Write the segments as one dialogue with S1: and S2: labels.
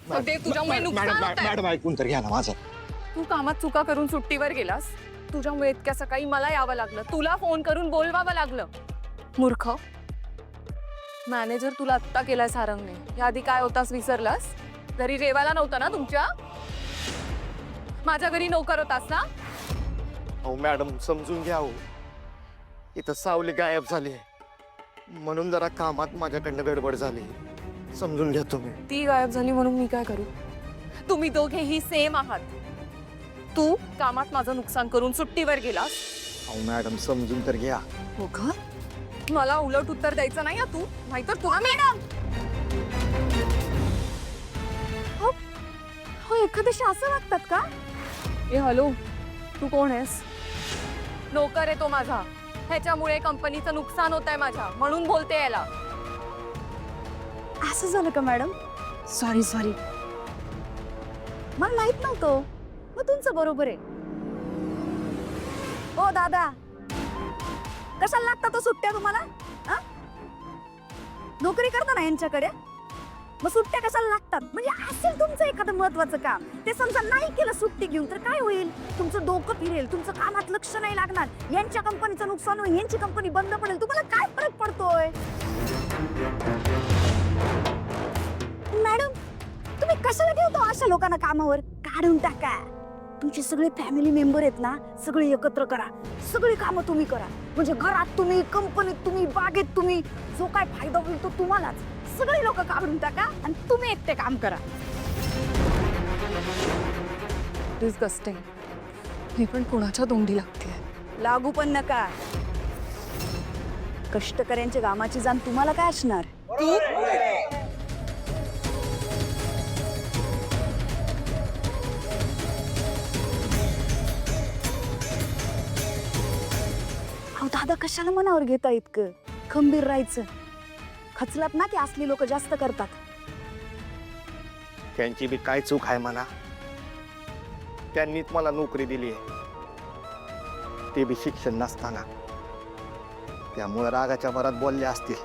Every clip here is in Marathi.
S1: ते तुझ्यामुळे नुकसान होतंय.
S2: मॅडम ऐकून तर घ्या ना माझं.
S1: तू कामात चुका करून सुट्टीवर गेलास, तुझ्यामुळे इतक्या सकाळी मला यावं लागलं, तुला फोन करून बोलवावं लागलं. मूर्ख. मॅनेजर तुला आत्ता केलाय सारंगने. याआधी काय होतास विसरलास? घरी जेवायला नव्हता ना तुमच्या? माझ्या घरी नोकर होतास ना?
S2: अहो मॅडम समजून घ्या हो. इथं सावली गायब झाली म्हणून जरा कामात माझ्याकडनं गडबड झाली. समजून घ्या तुम्ही.
S1: ती गायब झाली म्हणून मी काय करू? तुम्ही दोघेही सेम आहात. तू कामात माझं नुकसान करून सुट्टीवर गेलास.
S2: अहो मॅडम समजून तर घ्या.
S1: हो का? मला उलट उत्तर द्यायचं नाही तू, नाहीतर तुला मॅडम. हो एखाद्याशी असं वागतात का? ए हॅलो, तू कोण आहेस? नोकर आहे तो माझा. ह्याच्यामुळे कंपनीचं नुकसान होत आहे माझ्या, म्हणून बोलते याला.
S3: असं झालं का मॅडम? सॉरी सॉरी, मला माहित नव्हतं. मग तुमचं बरोबर आहे. ओ दादा, कशाला लागतात तो सुट्ट्या तुम्हाला? नोकरी करता ना यांच्याकडे, मग सुट्ट्या कशाला लागतात? म्हणजे असेल तुमचं एखादं महत्वाचं काम, ते समजा नाही केलं सुट्टी घेऊन तर काय होईल? तुमचं डोकं फिरेल, तुमचं कामात लक्ष नाही लागणार, यांच्या कंपनीचं नुकसान होईल, यांची कंपनी बंद पडेल. तुम्हाला काय फरक पडतोय? मॅडम, तुम्ही कशाला ठेवतो अशा लोकांना कामावर? काढून टाका. तुमचे सगळे फॅमिली मेंबर आहेत ना, सगळे एकत्र करा, सगळी कामं तुम्ही करा. म्हणजे घरात तुम्ही, कंपनीत तुम्ही, बागेत तुम्ही, जो काय फायदा होईल तो तुम्हालाच. सगळे लोक काढून टाका आणि तुम्ही एकटे काम करा.
S1: डिस्गस्टिंग. मी पण कोणाच्या तोंडी लागते?
S3: लागू पण नका. कष्टकऱ्यांच्या कामाची जाण तुम्हाला काय असणार?
S1: तू
S3: अहो दादा, कशाला मनावर घेता इतकं? खंबीर राहायचं. खचलात ना की असली लोक जास्त करतात.
S2: त्यांची बी काय चूक आहे म्हणा. त्यांनीच मला नोकरी दिली आहे, ते बी शिक्षण नसताना. त्यामुळे रागाच्या भरात बोलले असतील.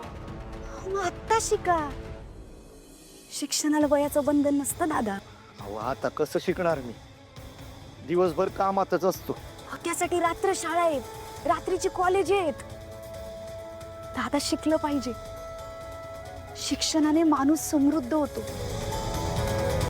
S3: मग आत्ता शिका. शिक्षणाला वयाचं बंधन नसतं दादा.
S2: अहो आता कसं शिकणार मी? दिवसभर कामातच असतो.
S3: त्यासाठी रात्र शाळा आहेत, रात्रीची कॉलेज आहेत. दादा शिकलं पाहिजे. शिक्षणाने माणूस समृद्ध होतो.